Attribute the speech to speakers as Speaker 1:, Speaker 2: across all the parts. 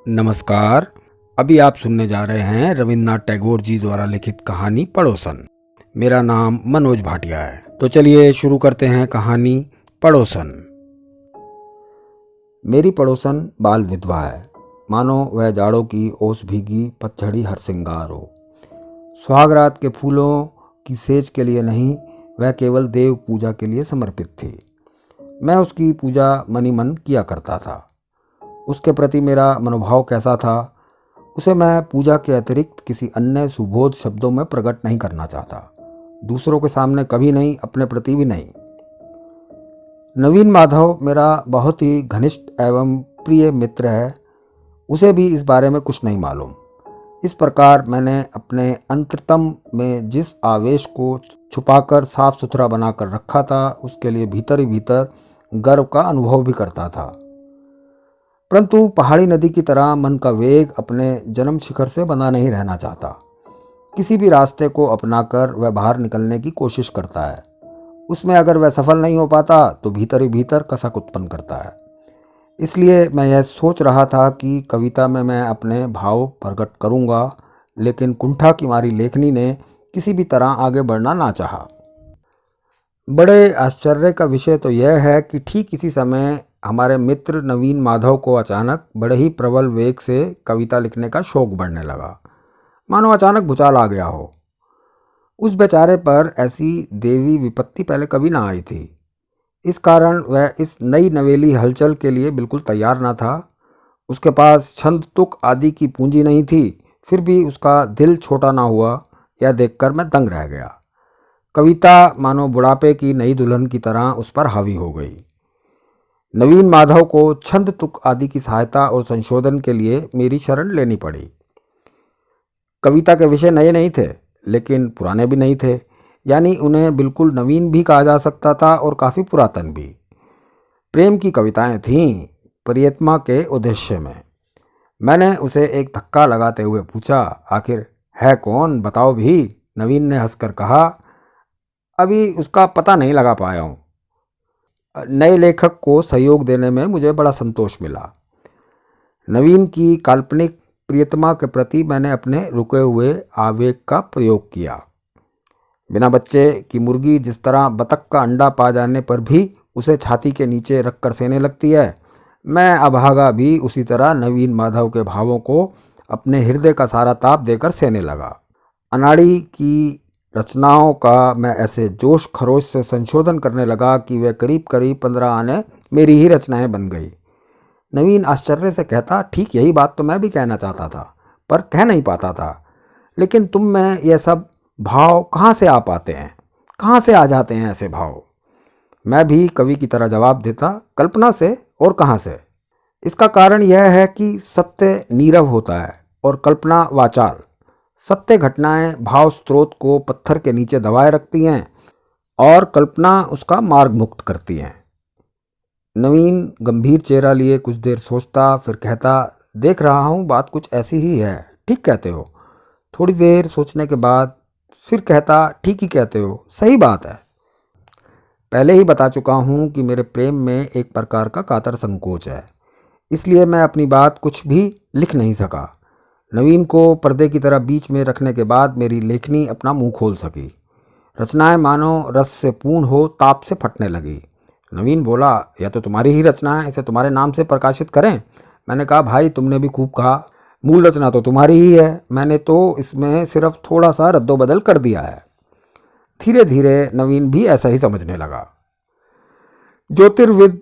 Speaker 1: नमस्कार। अभी आप सुनने जा रहे हैं रविन्द्रनाथ टैगोर जी द्वारा लिखित कहानी पड़ोसन। मेरा नाम मनोज भाटिया है। तो चलिए शुरू करते हैं कहानी पड़ोसन। मेरी पड़ोसन बाल विधवा है, मानो वह जाड़ों की ओस भीगी पतझड़ी हरसिंगार हो। सुहागरात के फूलों की सेज के लिए नहीं, वह केवल देव पूजा के लिए समर्पित थी। मैं उसकी पूजा मनी मन किया करता था। उसके प्रति मेरा मनोभाव कैसा था, उसे मैं पूजा के अतिरिक्त किसी अन्य सुबोध शब्दों में प्रकट नहीं करना चाहता। दूसरों के सामने कभी नहीं, अपने प्रति भी नहीं। नवीन माधव मेरा बहुत ही घनिष्ठ एवं प्रिय मित्र है। उसे भी इस बारे में कुछ नहीं मालूम। इस प्रकार मैंने अपने अंतरतम में जिस आवेश को छुपाकर साफ सुथरा बनाकर रखा था, उसके लिए भीतर ही भीतर गर्व का अनुभव भी करता था। परंतु पहाड़ी नदी की तरह मन का वेग अपने जन्म शिखर से बंधा नहीं रहना चाहता। किसी भी रास्ते को अपनाकर वह बाहर निकलने की कोशिश करता है। उसमें अगर वह सफल नहीं हो पाता तो भीतर ही भीतर कसक उत्पन्न करता है। इसलिए मैं यह सोच रहा था कि कविता में मैं अपने भाव प्रकट करूंगा, लेकिन कुंठा की मारी लेखनी ने किसी भी तरह आगे बढ़ना ना चाहा। बड़े आश्चर्य का विषय तो यह है कि ठीक इसी समय हमारे मित्र नवीन माधव को अचानक बड़े ही प्रबल वेग से कविता लिखने का शौक बढ़ने लगा, मानो अचानक भूचाल आ गया हो। उस बेचारे पर ऐसी देवी विपत्ति पहले कभी ना आई थी। इस कारण वह इस नई नवेली हलचल के लिए बिल्कुल तैयार ना था। उसके पास छंद तुक आदि की पूंजी नहीं थी, फिर भी उसका दिल छोटा ना हुआ। यह देखकर मैं दंग रह गया। कविता मानो बुढ़ापे की नई दुल्हन की तरह उस पर हावी हो गई। नवीन माधव को छंद तुक आदि की सहायता और संशोधन के लिए मेरी शरण लेनी पड़ी। कविता के विषय नए नहीं थे, लेकिन पुराने भी नहीं थे, यानी उन्हें बिल्कुल नवीन भी कहा जा सकता था और काफ़ी पुरातन भी। प्रेम की कविताएं थीं, प्रियतमा के उद्देश्य में। मैंने उसे एक धक्का लगाते हुए पूछा, आखिर है कौन, बताओ भी। नवीन ने हंसकर कहा, अभी उसका पता नहीं लगा पाया हूँ। नए लेखक को सहयोग देने में मुझे बड़ा संतोष मिला। नवीन की काल्पनिक प्रियतमा के प्रति मैंने अपने रुके हुए आवेग का प्रयोग किया। बिना बच्चे की मुर्गी जिस तरह बतख का अंडा पा जाने पर भी उसे छाती के नीचे रखकर सेने लगती है, मैं अभागा भी उसी तरह नवीन माधव के भावों को अपने हृदय का सारा ताप देकर सेने लगा। अनाड़ी की रचनाओं का मैं ऐसे जोश खरोश से संशोधन करने लगा कि वे करीब करीब 15 आने मेरी ही रचनाएं बन गई। नवीन आश्चर्य से कहता, ठीक यही बात तो मैं भी कहना चाहता था, पर कह नहीं पाता था। लेकिन तुम में यह सब भाव कहाँ से आ पाते हैं, कहाँ से आ जाते हैं ऐसे भाव? मैं भी कवि की तरह जवाब देता, कल्पना से, और कहाँ से। इसका कारण यह है कि सत्य नीरव होता है और कल्पना वाचाल। सत्य घटनाएं भाव स्रोत को पत्थर के नीचे दबाए रखती हैं और कल्पना उसका मार्ग मुक्त करती हैं। नवीन गंभीर चेहरा लिए कुछ देर सोचता, फिर कहता, देख रहा हूँ बात कुछ ऐसी ही है, ठीक कहते हो। थोड़ी देर सोचने के बाद फिर कहता, ठीक ही कहते हो, सही बात है। पहले ही बता चुका हूँ कि मेरे प्रेम में एक प्रकार का कातर संकोच है, इसलिए मैं अपनी बात कुछ भी लिख नहीं सका। नवीन को पर्दे की तरह बीच में रखने के बाद मेरी लेखनी अपना मुंह खोल सकी। रचनाएं मानो रस से पूर्ण हो ताप से फटने लगी। नवीन बोला, यह तो तुम्हारी ही रचना है, इसे तुम्हारे नाम से प्रकाशित करें? मैंने कहा, भाई तुमने भी खूब कहा, मूल रचना तो तुम्हारी ही है, मैंने तो इसमें सिर्फ थोड़ा सा रद्दोबदल कर दिया है। धीरे धीरे नवीन भी ऐसा ही समझने लगा। ज्योतिर्विद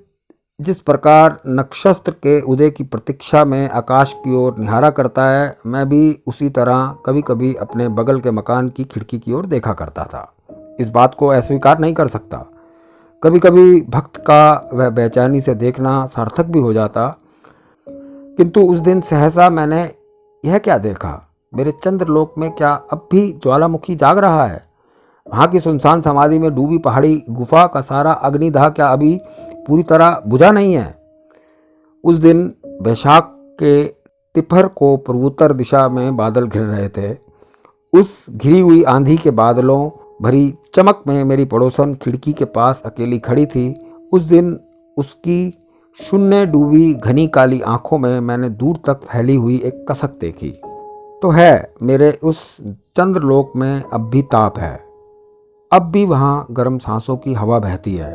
Speaker 1: जिस प्रकार नक्षत्र के उदय की प्रतीक्षा में आकाश की ओर निहारा करता है, मैं भी उसी तरह कभी कभी अपने बगल के मकान की खिड़की की ओर देखा करता था। इस बात को अस्वीकार नहीं कर सकता। कभी कभी भक्त का वह बेचैनी से देखना सार्थक भी हो जाता। किंतु उस दिन सहसा मैंने यह क्या देखा, मेरे चंद्रलोक में क्या अब भी ज्वालामुखी जाग रहा है? वहाँ की सुनसान समाधि में डूबी पहाड़ी गुफा का सारा अग्निदाह क्या अभी पूरी तरह बुझा नहीं है? उस दिन बैशाख के तिपहर को पूर्वोत्तर दिशा में बादल घिर रहे थे। उस घिरी हुई आंधी के बादलों भरी चमक में मेरी पड़ोसन खिड़की के पास अकेली खड़ी थी। उस दिन उसकी शून्य डूबी घनी काली आंखों में मैंने दूर तक फैली हुई एक कसक देखी। तो है, मेरे उस चंद्रलोक में अब भी ताप है। अब भी वहाँ गर्म सांसों की हवा बहती है।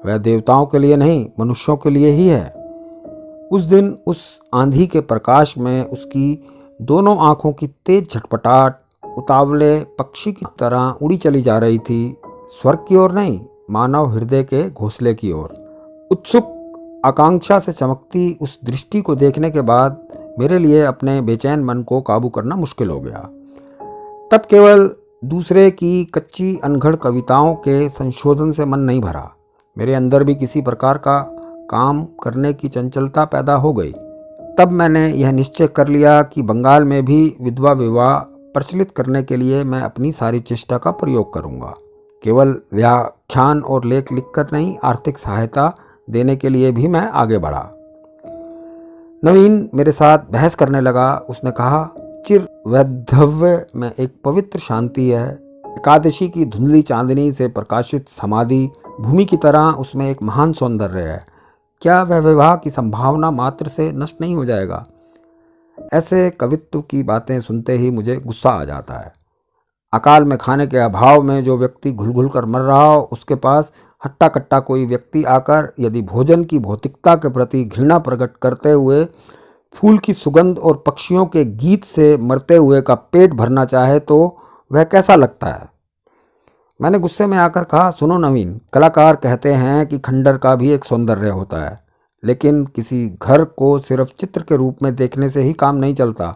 Speaker 1: वह देवताओं के लिए नहीं, मनुष्यों के लिए ही है। उस दिन उस आंधी के प्रकाश में उसकी दोनों आंखों की तेज झटपटाहट उतावले पक्षी की तरह उड़ी चली जा रही थी, स्वर्ग की ओर नहीं, मानव हृदय के घोंसले की ओर। उत्सुक आकांक्षा से चमकती उस दृष्टि को देखने के बाद मेरे लिए अपने बेचैन मन को काबू करना मुश्किल हो गया। तब केवल दूसरे की कच्ची अनघड़ कविताओं के संशोधन से मन नहीं भरा, मेरे अंदर भी किसी प्रकार का काम करने की चंचलता पैदा हो गई। तब मैंने यह निश्चय कर लिया कि बंगाल में भी विधवा विवाह प्रचलित करने के लिए मैं अपनी सारी चेष्टा का प्रयोग करूंगा। केवल व्याख्यान और लेख लिखकर नहीं, आर्थिक सहायता देने के लिए भी मैं आगे बढ़ा। नवीन मेरे साथ बहस करने लगा। उसने कहा, चिर वैधव्य में एक पवित्र शांति है। एकादशी की धुंधली चांदनी से प्रकाशित समाधि भूमि की तरह उसमें एक महान सौंदर्य है। क्या वह विवाह की संभावना मात्र से नष्ट नहीं हो जाएगा? ऐसे कवित्व की बातें सुनते ही मुझे गुस्सा आ जाता है। अकाल में खाने के अभाव में जो व्यक्ति घुल घुल कर मर रहा हो, उसके पास हट्टा कट्टा कोई व्यक्ति आकर यदि भोजन की भौतिकता के प्रति घृणा प्रकट करते हुए फूल की सुगंध और पक्षियों के गीत से मरते हुए का पेट भरना चाहे तो वह कैसा लगता है? मैंने गुस्से में आकर कहा, सुनो नवीन, कलाकार कहते हैं कि खंडर का भी एक सौंदर्य होता है, लेकिन किसी घर को सिर्फ चित्र के रूप में देखने से ही काम नहीं चलता।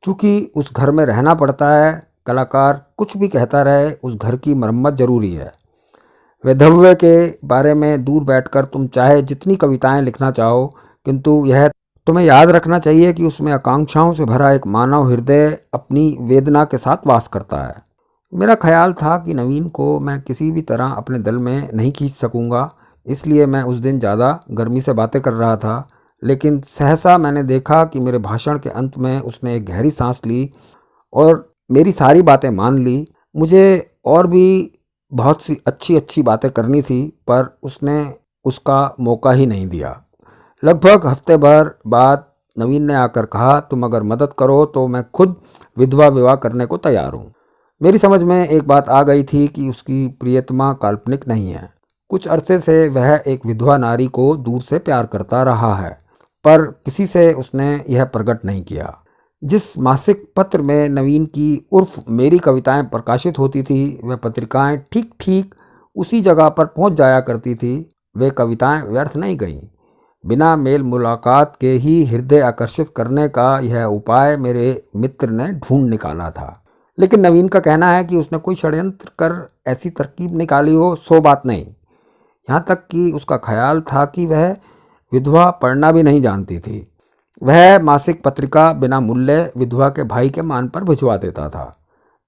Speaker 1: चूँकि उस घर में रहना पड़ता है, कलाकार कुछ भी कहता रहे, उस घर की मरम्मत जरूरी है। वैधव्य के बारे में दूर बैठकर तुम चाहे जितनी कविताएं लिखना चाहो, किंतु यह तुम्हें याद रखना चाहिए कि उसमें आकांक्षाओं से भरा एक मानव हृदय अपनी वेदना के साथ वास करता है। मेरा ख्याल था कि नवीन को मैं किसी भी तरह अपने दल में नहीं खींच सकूंगा, इसलिए मैं उस दिन ज़्यादा गर्मी से बातें कर रहा था। लेकिन सहसा मैंने देखा कि मेरे भाषण के अंत में उसने एक गहरी सांस ली और मेरी सारी बातें मान ली। मुझे और भी बहुत सी अच्छी अच्छी बातें करनी थी, पर उसने उसका मौका ही नहीं दिया। लगभग हफ्ते भर बाद नवीन ने आकर कहा, तुम अगर मदद करो तो मैं खुद विधवा विवाह करने को तैयार हूँ। मेरी समझ में एक बात आ गई थी कि उसकी प्रियतमा काल्पनिक नहीं है। कुछ अरसे से वह एक विधवा नारी को दूर से प्यार करता रहा है, पर किसी से उसने यह प्रकट नहीं किया। जिस मासिक पत्र में नवीन की उर्फ मेरी कविताएं प्रकाशित होती थी, वह पत्रिकाएं ठीक ठीक उसी जगह पर पहुंच जाया करती थी। वे कविताएं व्यर्थ नहीं गईं। बिना मेल मुलाकात के ही हृदय आकर्षित करने का यह उपाय मेरे मित्र ने ढूंढ निकाला था। लेकिन नवीन का कहना है कि उसने कोई षड्यंत्र कर ऐसी तरकीब निकाली हो, सो बात नहीं। यहाँ तक कि उसका ख्याल था कि वह विधवा पढ़ना भी नहीं जानती थी। वह मासिक पत्रिका बिना मूल्य विधवा के भाई के मान पर भिजवा देता था।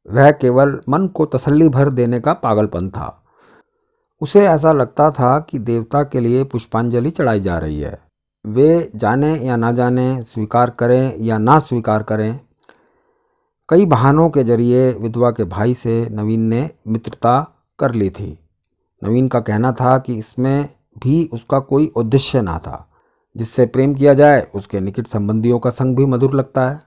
Speaker 1: वह केवल मन को तसल्ली भर देने का पागलपन था। उसे ऐसा लगता था कि देवता के लिए पुष्पांजलि चढ़ाई जा रही है। वे जाने या ना जाने, स्वीकार करें या ना स्वीकार करें, कई बहानों के जरिए विधवा के भाई से नवीन ने मित्रता कर ली थी। नवीन का कहना था कि इसमें भी उसका कोई उद्देश्य ना था। जिससे प्रेम किया जाए उसके निकट संबंधियों का संग भी मधुर लगता है।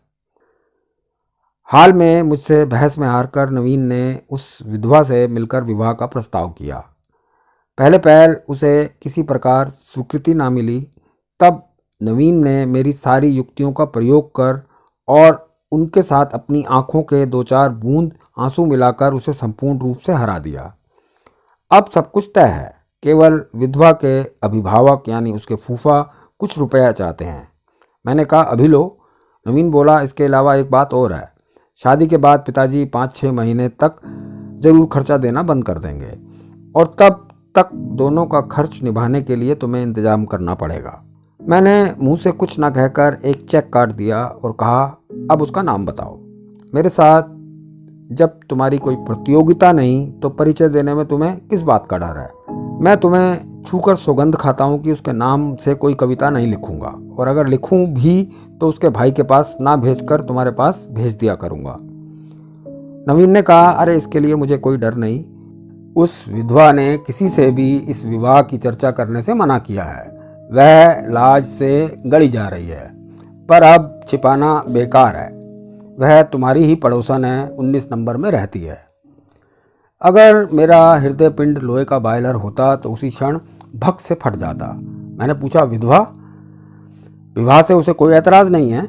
Speaker 1: हाल में मुझसे बहस में हारकर नवीन ने उस विधवा से मिलकर विवाह का प्रस्ताव किया। पहले पहल उसे किसी प्रकार स्वीकृति ना मिली। तब नवीन ने मेरी सारी युक्तियों का प्रयोग कर और उनके साथ अपनी आंखों के दो चार बूंद आंसू मिलाकर उसे संपूर्ण रूप से हरा दिया। अब सब कुछ तय है। केवल विधवा के अभिभावक यानी उसके फूफा कुछ रुपया चाहते हैं। मैंने कहा, अभी लो। नवीन बोला, इसके अलावा एक बात और है। शादी के बाद पिताजी 5-6 महीने तक जरूर खर्चा देना बंद कर देंगे और तब तक दोनों का खर्च निभाने के लिए तुम्हें इंतजाम करना पड़ेगा। मैंने मुंह से कुछ ना कहकर एक चेक काट दिया और कहा, अब उसका नाम बताओ। मेरे साथ जब तुम्हारी कोई प्रतियोगिता नहीं तो परिचय देने में तुम्हें किस बात का डर है? मैं तुम्हें छूकर सौगंध खाता हूँ कि उसके नाम से कोई कविता नहीं लिखूंगा, और अगर लिखूं भी तो उसके भाई के पास ना भेजकर तुम्हारे पास भेज दिया करूंगा। नवीन ने कहा, अरे इसके लिए मुझे कोई डर नहीं। उस विधवा ने किसी से भी इस विवाह की चर्चा करने से मना किया है। वह लाज से गली जा रही है, पर अब छिपाना बेकार है। वह तुम्हारी ही पड़ोसन है, 19 नंबर में रहती है। अगर मेरा हृदय पिंड लोहे का बॉयलर होता तो उसी क्षण भक से फट जाता। मैंने पूछा, विधवा? विवाह से उसे कोई एतराज़ नहीं है?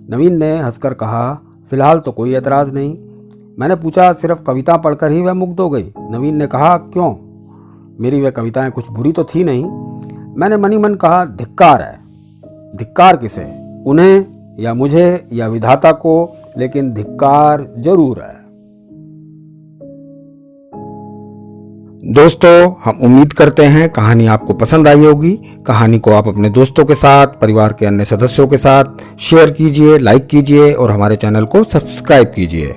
Speaker 1: नवीन ने हंसकर कहा, फिलहाल तो कोई एतराज़ नहीं। मैंने पूछा, सिर्फ कविता पढ़कर ही वह मुग्ध हो गई? नवीन ने कहा, क्यों? मेरी वह कविताएं कुछ बुरी तो थी नहीं। मैंने मनी मन कहा, धिक्कार है। धिक्कार किसे? उन्हें या मुझे या विधाता को, लेकिन धिक्कार जरूर है। दोस्तों, हम उम्मीद करते हैं कहानी आपको पसंद आई होगी। कहानी को आप अपने दोस्तों के साथ, परिवार के अन्य सदस्यों के साथ शेयर कीजिए, लाइक कीजिए और हमारे चैनल को सब्सक्राइब कीजिए।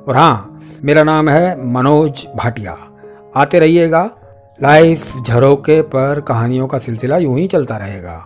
Speaker 1: और हाँ, मेरा नाम है मनोज भाटिया। आते रहिएगा। लाइफ झरोके पर कहानियों का सिलसिला यूं ही चलता रहेगा।